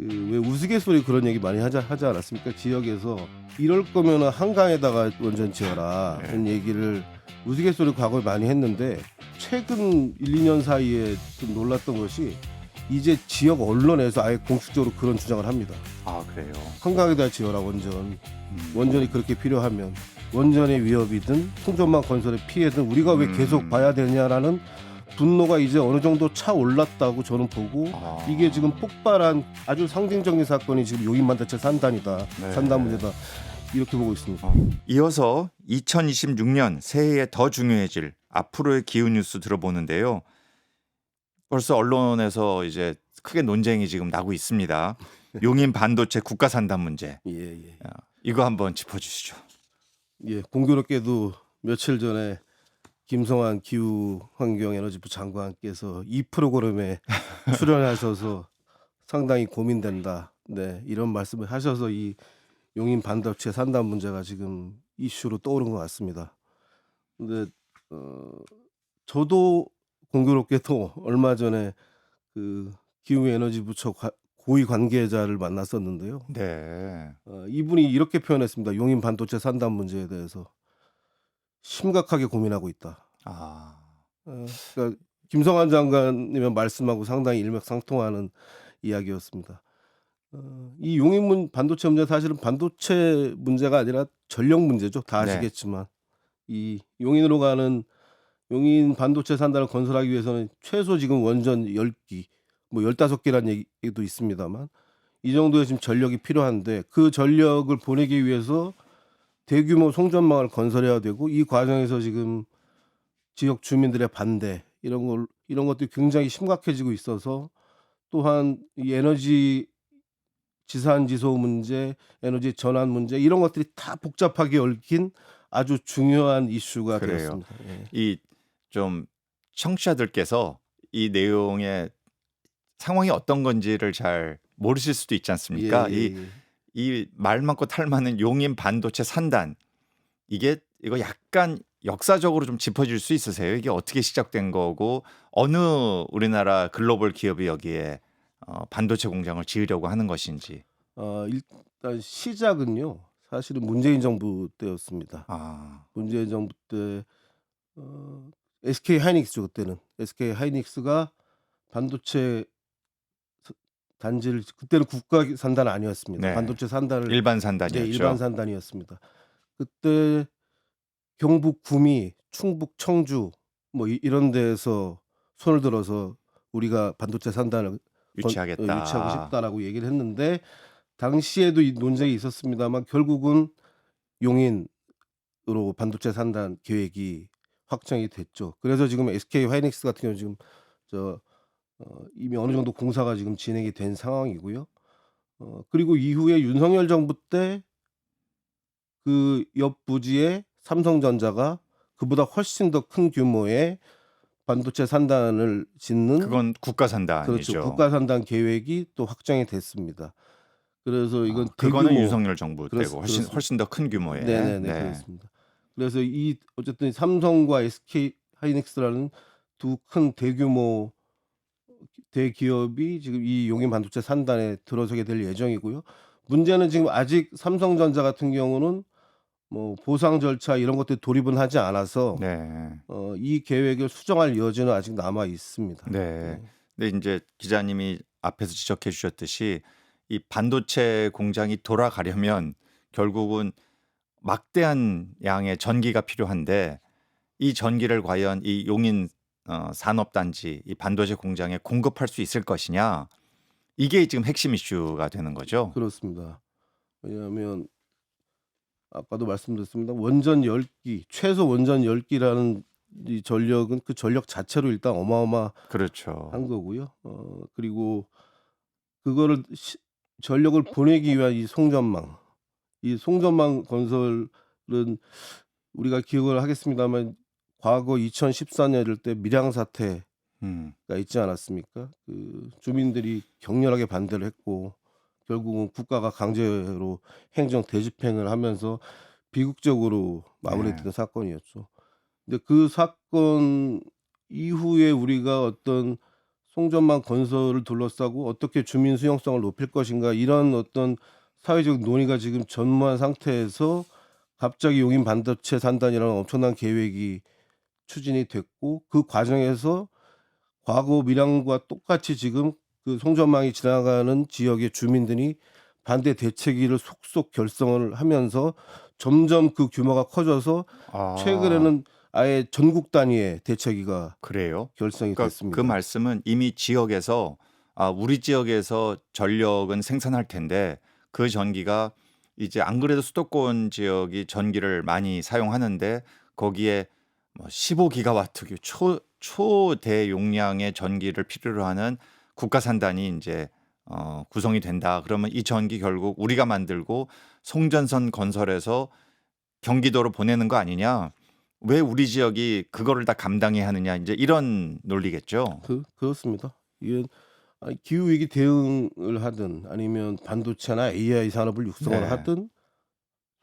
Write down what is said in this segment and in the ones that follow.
왜 우스갯소리 그런 얘기 많이 하지 않았습니까? 지역에서 이럴 거면 한강에다가 원전 지어라 네. 이런 얘기를 우스갯소리 과거에 많이 했는데 최근 1, 2년 사이에 좀 놀랐던 것이 이제 지역 언론에서 아예 공식적으로 그런 주장을 합니다. 아, 그래요. 한강에다 지어라 원전이 그렇게 필요하면 원전의 위협이든 송전망 건설의 피해든 우리가 왜 계속 봐야 되냐라는 분노가 이제 어느 정도 차올랐다고 저는 보고 이게 지금 폭발한 아주 상징적인 사건이 지금 용인반도체 산단이다. 네. 산단 문제다. 이렇게 보고 있습니다. 이어서 2026년 새해에 더 중요해질 앞으로의 기후 뉴스 들어보는데요. 벌써 언론에서 이제 크게 논쟁이 지금 나고 있습니다. 용인 반도체 국가 산단 문제. 예. 이거 한번 짚어주시죠. 예, 공교롭게도 며칠 전에 김성환 기후환경에너지부 장관께서 이 프로그램에 출연하셔서 상당히 고민된다. 네, 이런 말씀을 하셔서 이 용인 반도체 산단 문제가 지금 이슈로 떠오른 것 같습니다. 근데 저도 공교롭게도 얼마 전에 그 기후에너지부처 고위 관계자를 만났었는데요. 네. 이분이 이렇게 표현했습니다. 용인 반도체 산단 문제에 대해서 심각하게 고민하고 있다. 그러니까 김성환 장관님의 말씀하고 상당히 일맥상통하는 이야기였습니다. 이 용인 반도체 문제 사실은 반도체 문제가 아니라 전력 문제죠. 다 아시겠지만 이 용인으로 가는 용인 반도체 산단을 건설하기 위해서는 최소 지금 원전 10기, 뭐 15기라는 얘기도 있습니다만 이 정도의 지금 전력이 필요한데 그 전력을 보내기 위해서 대규모 송전망을 건설해야 되고 이 과정에서 지금 지역 주민들의 반대 이런 것들이 굉장히 심각해지고 있어서 또한 이 에너지 지산지소 문제, 에너지 전환 문제 이런 것들이 다 복잡하게 얽힌 아주 중요한 이슈가 그래요. 되었습니다. 예. 이 좀 청취자들께서 이 내용의 상황이 어떤 건지를 잘 모르실 수도 있지 않습니까? 이 말 많고 탈 많은 용인 반도체 산단 이거 약간 역사적으로 좀 짚어줄 수 있으세요? 이게 어떻게 시작된 거고 어느 우리나라 글로벌 기업이 여기에 반도체 공장을 지으려고 하는 것인지. 일단 시작은요. 사실은 문재인 정부 때였습니다. 문재인 정부 때 SK 하이닉스죠. 그때는 SK 하이닉스가 반도체 단지를 그때는 국가 산단 아니었습니다. 네. 반도체 산단을 일반 산단이었죠. 네, 일반 산단이었습니다. 그때 경북 구미, 충북 청주 뭐 이런 데에서 손을 들어서 우리가 반도체 산단을 유치하겠다. 유치하고 싶다라고 얘기를 했는데 당시에도 이 논쟁이 있었습니다만 결국은 용인으로 반도체 산단 계획이 확정이 됐죠. 그래서 지금 SK 하이닉스 같은 경우 지금 이미 어느 정도 공사가 지금 진행이 된 상황이고요. 그리고 이후에 윤석열 정부 때 그 옆 부지에 삼성전자가 그보다 훨씬 더 큰 규모의 반도체 산단을 짓는 그건 국가 산단이죠. 그렇죠. 국가 산단 계획이 또 확정이 됐습니다. 그래서 이건 그거는 대규모 윤석열 정부 때고 훨씬 더 큰 규모의. 네네네 그렇습니다. 그래서 어쨌든 삼성과 SK 하이닉스라는 두 큰 대규모 대기업이 지금 이 용인 반도체 산단에 들어서게 될 예정이고요. 문제는 지금 아직 삼성전자 같은 경우는 뭐 보상 절차 이런 것들 돌입은 하지 않아서 이 계획을 수정할 여지는 아직 남아 있습니다. 근데 이제 기자님이 앞에서 지적해 주셨듯이 이 반도체 공장이 돌아가려면 결국은 막대한 양의 전기가 필요한데 이 전기를 과연 이 용인 산업단지 이 반도체 공장에 공급할 수 있을 것이냐 이게 지금 핵심 이슈가 되는 거죠. 그렇습니다. 왜냐하면 아까도 말씀드렸습니다. 원전 10기, 최소 원전 10기라는 이 전력은 그 전력 자체로 일단 어마어마한 그렇죠. 거고요. 그리고 그거를 전력을 보내기 위한 이 송전망 건설은 우리가 기억을 하겠습니다만 과거 2014년 이럴 때 밀양 사태가 있지 않았습니까? 그 주민들이 격렬하게 반대를 했고 결국은 국가가 강제로 행정 대집행을 하면서 비극적으로 마무리됐던 사건이었죠. 근데 그 사건 이후에 우리가 어떤 송전망 건설을 둘러싸고 어떻게 주민 수용성을 높일 것인가 이런 어떤 사회적 논의가 지금 전무한 상태에서 갑자기 용인 반도체 산단이라는 엄청난 계획이 추진이 됐고 그 과정에서 과거 밀양과 똑같이 지금 그 송전망이 지나가는 지역의 주민들이 반대 대책위를 속속 결성을 하면서 점점 그 규모가 커져서 아, 최근에는 아예 전국 단위의 대책위가 그래요? 결성이 그러니까 그 됐습니다. 말씀은 이미 지역에서 우리 지역에서 전력은 생산할 텐데 그 전기가 이제 안 그래도 수도권 지역이 전기를 많이 사용하는데 거기에 뭐 15기가와트 초대용량의 전기를 필요로 하는 국가 산단이 이제 구성이 된다. 그러면 이 전기 결국 우리가 만들고 송전선 건설해서 경기도로 보내는 거 아니냐? 왜 우리 지역이 그거를 다 감당해야 하느냐? 이제 이런 논리겠죠. 그렇습니다. 이게 기후 위기 대응을 하든 아니면 반도체나 AI 산업을 육성을 네. 하든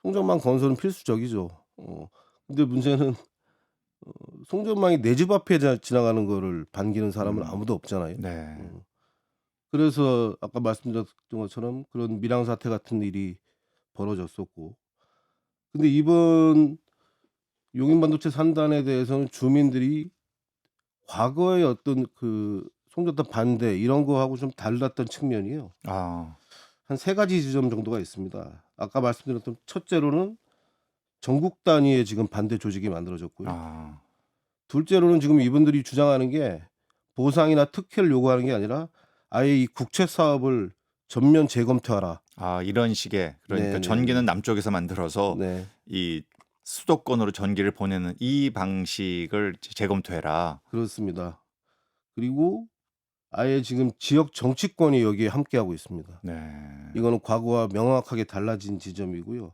송전망 건설은 필수적이죠. 근데 문제는 송전망이 내 집 앞에 지나가는 거를 반기는 사람은 아무도 없잖아요. 네. 그래서 아까 말씀드렸던 것처럼 그런 밀양 사태 같은 일이 벌어졌었고, 근데 이번 용인 반도체 산단에 대해서는 주민들이 과거의 어떤 그 송전단 반대 이런 거하고 좀 달랐던 측면이요. 아, 한 세 가지 지점 정도가 있습니다. 아까 말씀드렸던 첫째로는 전국 단위의 지금 반대 조직이 만들어졌고요. 아, 둘째로는 지금 이분들이 주장하는 게 보상이나 특혜를 요구하는 게 아니라 아예 이 국채 사업을 전면 재검토하라. 이런 식의 그러니까 네네. 전기는 남쪽에서 만들어서 네, 이 수도권으로 전기를 보내는 이 방식을 재검토해라. 그렇습니다. 그리고 아예 지금 지역 정치권이 여기에 함께하고 있습니다. 네. 이거는 과거와 명확하게 달라진 지점이고요.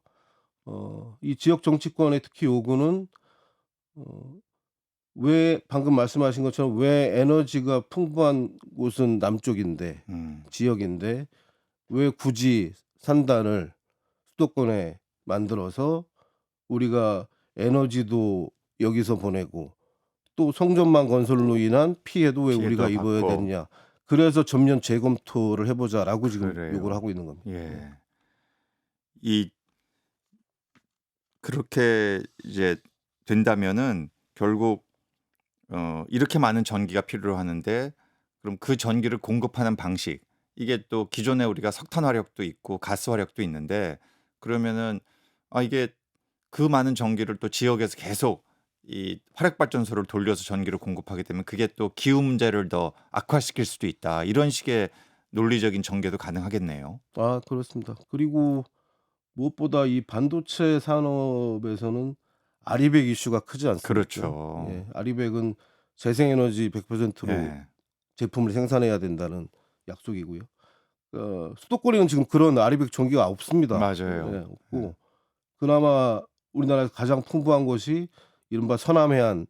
이 지역 정치권의 특히 요구는 왜 방금 말씀하신 것처럼 왜 에너지가 풍부한 곳은 남쪽인데 지역인데 왜 굳이 산단을 수도권에 만들어서 우리가 에너지도 여기서 보내고 또 송전망 건설로 인한 피해도 왜 우리가 피해도 입어야 받고. 되느냐. 그래서 전면 재검토를 해보자라고 지금 그래요. 요구를 하고 있는 겁니다. 예. 이 그렇게 이제 된다면은 결국 이렇게 많은 전기가 필요로 하는데 그럼 그 전기를 공급하는 방식 이게 또 기존에 우리가 석탄 화력도 있고 가스 화력도 있는데 그러면은 이게 그 많은 전기를 또 지역에서 계속 이 화력 발전소를 돌려서 전기를 공급하게 되면 그게 또 기후 문제를 더 악화시킬 수도 있다. 이런 식의 논리적인 전개도 가능하겠네요. 그렇습니다. 그리고 무엇보다 이 반도체 산업에서는 아리백 이슈가 크지 않습니까? 그렇죠. 예, 아리백은 재생에너지 100%로 예. 제품을 생산해야 된다는 약속이고요. 수도권에는 지금 그런 아리백 전기가 없습니다. 맞아요. 예, 없고 그나마 우리나라에서 가장 풍부한 곳이 이른바 서남해안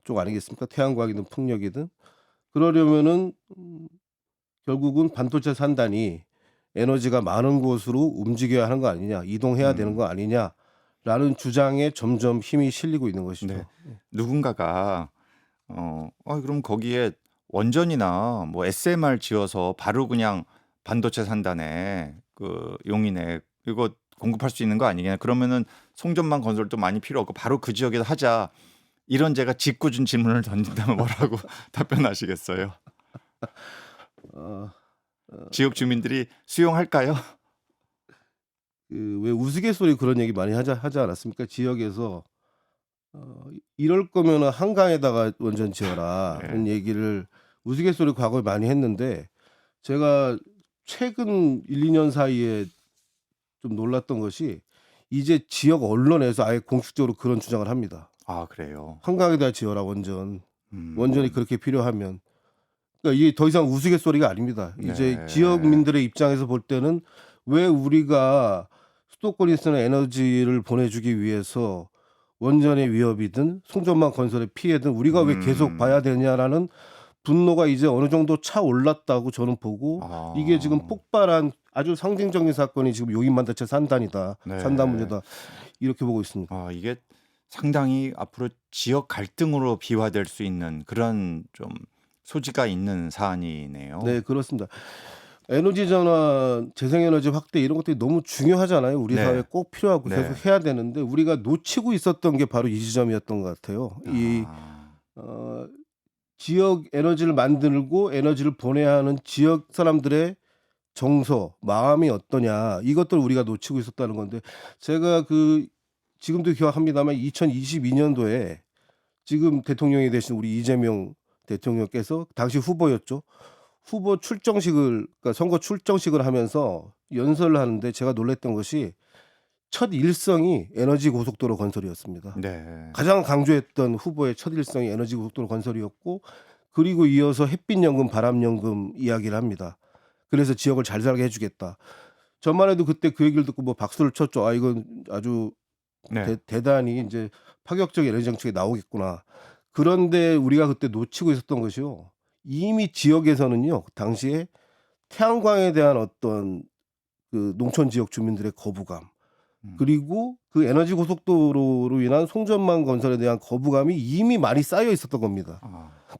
쪽 아니겠습니까? 태양광이든 풍력이든. 그러려면은 결국은 반도체 산단이 에너지가 많은 곳으로 움직여야 하는 거 아니냐, 이동해야 되는 거 아니냐라는 주장에 점점 힘이 실리고 있는 것이죠. 네. 누군가가 그럼 거기에 원전이나 뭐 SMR 지어서 바로 그냥 반도체 산단에 그 용인에 이거 공급할 수 있는 거 아니냐? 그러면은 송전망 건설도 많이 필요 없고 바로 그 지역에서 하자. 이런 제가 짓궂은 질문을 던진다면 뭐라고 답변하시겠어요? 어, 지역 주민들이 수용할까요? 왜 우스갯소리 그런 얘기 많이 하지 않았습니까? 지역에서 이럴 거면은 한강에다가 원전 지어라는 얘기를 우스갯소리 과거에 많이 했는데 제가 최근 1-2년 사이에 좀 놀랐던 것이 이제 지역 언론에서 아예 공식적으로 그런 주장을 합니다. 그래요. 한강에다 지어라 원전. 음. 원전이 그렇게 필요하면. 그러니까 이게 더 이상 우스갯소리가 아닙니다. 이제 네. 지역민들의 입장에서 볼 때는 왜 우리가 수도권이 쓰는 에너지를 보내주기 위해서 원전의 위협이든 송전망 건설의 피해든 우리가 왜 계속 봐야 되냐라는 분노가 이제 어느 정도 차올랐다고 저는 보고 이게 지금 폭발한 아주 상징적인 사건이 지금 용인 반도체 산단이다. 네. 산단 문제다. 이렇게 보고 있습니다. 이게 상당히 앞으로 지역 갈등으로 비화될 수 있는 그런 좀 소지가 있는 사안이네요. 네, 그렇습니다. 에너지 전환, 재생에너지 확대 이런 것들이 너무 중요하잖아요. 우리 네. 사회에 꼭 필요하고 네. 계속 해야 되는데 우리가 놓치고 있었던 게 바로 이 지점이었던 것 같아요. 이 지역 에너지를 만들고 에너지를 보내야 하는 지역 사람들의 정서, 마음이 어떠냐 이것들을 우리가 놓치고 있었다는 건데 제가 지금도 기억합니다만 2022년도에 지금 대통령이 되신 우리 이재명 대통령께서 당시 후보였죠. 후보 출정식을 그러니까 선거 출정식을 하면서 연설을 하는데 제가 놀랐던 것이 첫 일성이 에너지 고속도로 건설이었습니다. 네. 가장 강조했던 후보의 첫 일성이 에너지 고속도로 건설이었고 그리고 이어서 햇빛연금, 바람연금 이야기를 합니다. 그래서 지역을 잘 살게 해주겠다. 저만 해도 그때 그 얘기를 듣고 뭐 박수를 쳤죠. 아 이건 아주 네. 대단히 이제 파격적인 에너지 정책이 나오겠구나. 그런데 우리가 그때 놓치고 있었던 것이요. 이미 지역에서는요. 당시에 태양광에 대한 어떤 그 농촌 지역 주민들의 거부감 그리고 그 에너지 고속도로로 인한 송전망 건설에 대한 거부감이 이미 많이 쌓여 있었던 겁니다.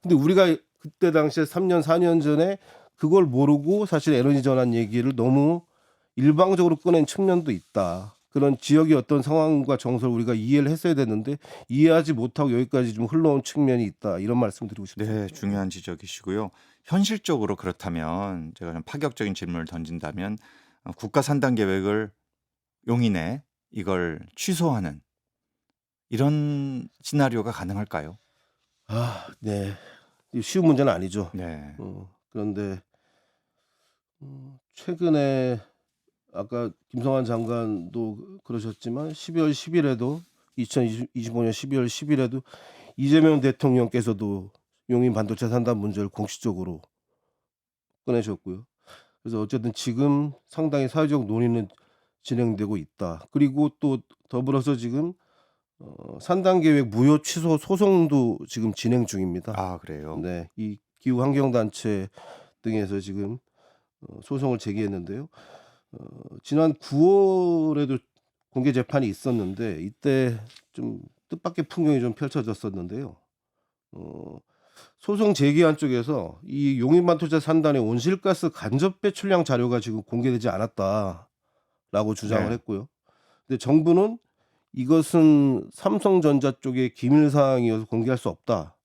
근데 우리가 그때 당시에 3년 4년 전에 그걸 모르고 사실 에너지 전환 얘기를 너무 일방적으로 꺼낸 측면도 있다. 그런 지역의 어떤 상황과 정서를 우리가 이해를 했어야 됐는데 이해하지 못하고 여기까지 좀 흘러온 측면이 있다. 이런 말씀 드리고 싶습니다. 네, 중요한 지적이시고요. 현실적으로 그렇다면 제가 좀 파격적인 질문을 던진다면 국가 산당 계획을 용인에 이걸 취소하는 이런 시나리오가 가능할까요? 네. 쉬운 문제는 아니죠. 네. 그런데 최근에 아까 김성환 장관도 그러셨지만 12월 10일에도 2025년 12월 10일에도 이재명 대통령께서도 용인 반도체 산단 문제를 공식적으로 꺼내셨고요. 그래서 어쨌든 지금 상당히 사회적 논의는 진행되고 있다. 그리고 또 더불어서 지금 산단 계획 무효 취소 소송도 지금 진행 중입니다. 아, 그래요? 네, 이 기후 환경 단체 등에서 지금 소송을 제기했는데요. 지난 9월에도 공개 재판이 있었는데 이때 좀 뜻밖의 풍경이 좀 펼쳐졌었는데요. 소송 제기한 쪽에서 이 용인 반도체 산단의 온실가스 간접 배출량 자료가 지금 공개되지 않았다라고 주장을 네. 했고요. 근데 정부는 이것은 삼성전자 쪽의 기밀 사항이어서 공개할 수 없다.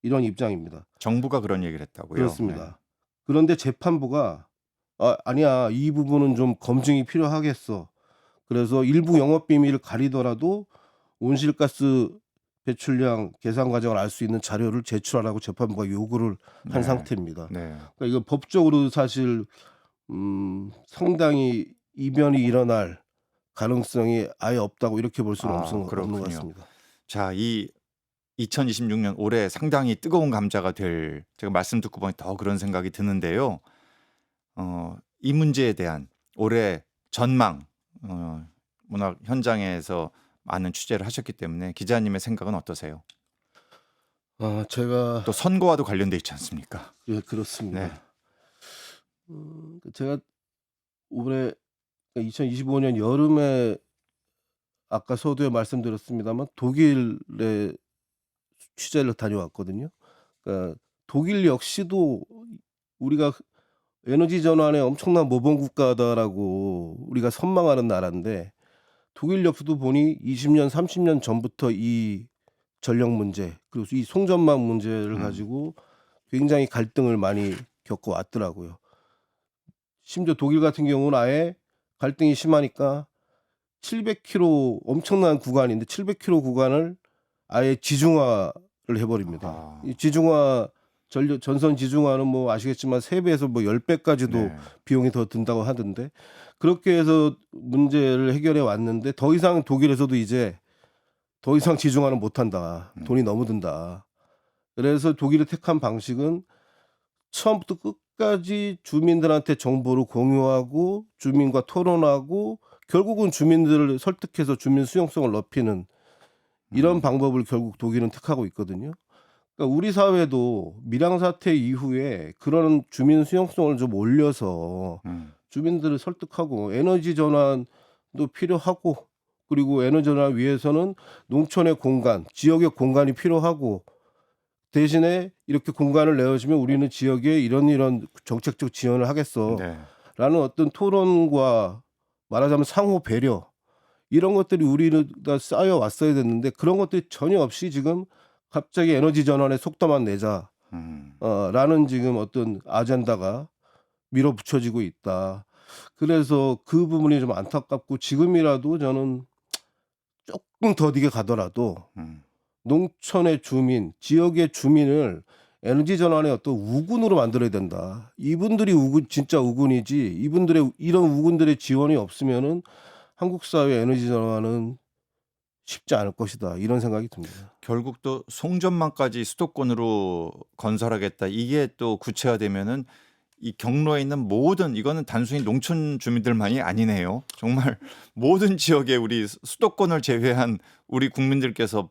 이런 입장입니다. 정부가 그런 얘기를 했다고요? 그렇습니다. 네. 그런데 재판부가 아니야. 이 부분은 좀 검증이 필요하겠어. 그래서 일부 영업 비밀을 가리더라도 온실가스 배출량 계산 과정을 알 수 있는 자료를 제출하라고 재판부가 요구를 한 네. 상태입니다. 네. 그러니까 이거 법적으로 사실 상당히 이변이 일어날 가능성이 아예 없다고 이렇게 볼 수는 없는 것 그렇군요. 같습니다. 자, 이 2026년 올해 상당히 뜨거운 감자가 될 제가 말씀 듣고 보니 더 그런 생각이 드는데요. 이 문제에 대한 올해 전망 문학 현장에서 많은 취재를 하셨기 때문에 기자님의 생각은 어떠세요? 제가 또 선거와도 관련돼 있지 않습니까? 예, 그렇습니다. 네. 제가 올해 2025년 여름에 아까 서두에 말씀드렸습니다만 독일에 취재를 다녀왔거든요. 그러니까 독일 역시도 우리가 에너지 전환에 엄청난 모범 국가다라고 우리가 선망하는 나라인데 독일 역시도 보니 20년, 30년 전부터 이 전력 문제 그리고 이 송전망 문제를 가지고 굉장히 갈등을 많이 겪어왔더라고요. 심지어 독일 같은 경우는 아예 갈등이 심하니까 700km 엄청난 구간인데 700km 구간을 아예 지중화를 해버립니다. 이 지중화 전선 지중화는 뭐 아시겠지만 3배에서 뭐 10배까지도 네. 비용이 더 든다고 하던데 그렇게 해서 문제를 해결해 왔는데 더 이상 독일에서도 이제 더 이상 지중화는 못한다. 돈이 너무 든다. 그래서 독일이 택한 방식은 처음부터 끝까지 주민들한테 정보를 공유하고 주민과 토론하고 결국은 주민들을 설득해서 주민 수용성을 높이는 이런 방법을 결국 독일은 택하고 있거든요. 그러니까 우리 사회도 밀양 사태 이후에 그런 주민 수용성을 좀 올려서 주민들을 설득하고 에너지 전환도 필요하고 그리고 에너지 전환 위해서는 농촌의 공간, 지역의 공간이 필요하고 대신에 이렇게 공간을 내어주면 우리는 지역에 이런 정책적 지원을 하겠어. 네. 라는 어떤 토론과 말하자면 상호 배려 이런 것들이 우리는 다 쌓여 왔어야 됐는데 그런 것들이 전혀 없이 지금 갑자기 에너지 전환에 속도만 내자. 라는 지금 어떤 아젠다가 밀어붙여지고 있다. 그래서 그 부분이 좀 안타깝고 지금이라도 저는 조금 더디게 가더라도 농촌의 주민, 지역의 주민을 에너지 전환의 어떤 우군으로 만들어야 된다. 이분들이 우군, 진짜 우군이지. 이분들의 이런 우군들의 지원이 없으면은 한국 사회 에너지 전환은 쉽지 않을 것이다. 이런 생각이 듭니다. 결국 또 송전망까지 수도권으로 건설하겠다. 이게 또 구체화되면은 이 경로에 있는 모든 이거는 단순히 농촌 주민들만이 아니네요. 정말 모든 지역에 우리 수도권을 제외한 우리 국민들께서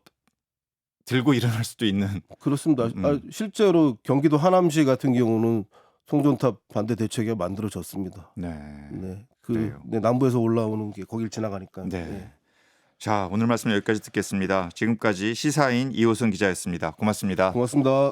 들고 일어날 수도 있는. 그렇습니다. 실제로 경기도 하남시 같은 경우는 송전탑 반대 대책이 만들어졌습니다. 네. 네, 그래요. 네, 남부에서 올라오는 게 거길 지나가니까. 네. 네. 자, 오늘 말씀 여기까지 듣겠습니다. 지금까지 시사인 이호선 기자였습니다. 고맙습니다. 고맙습니다.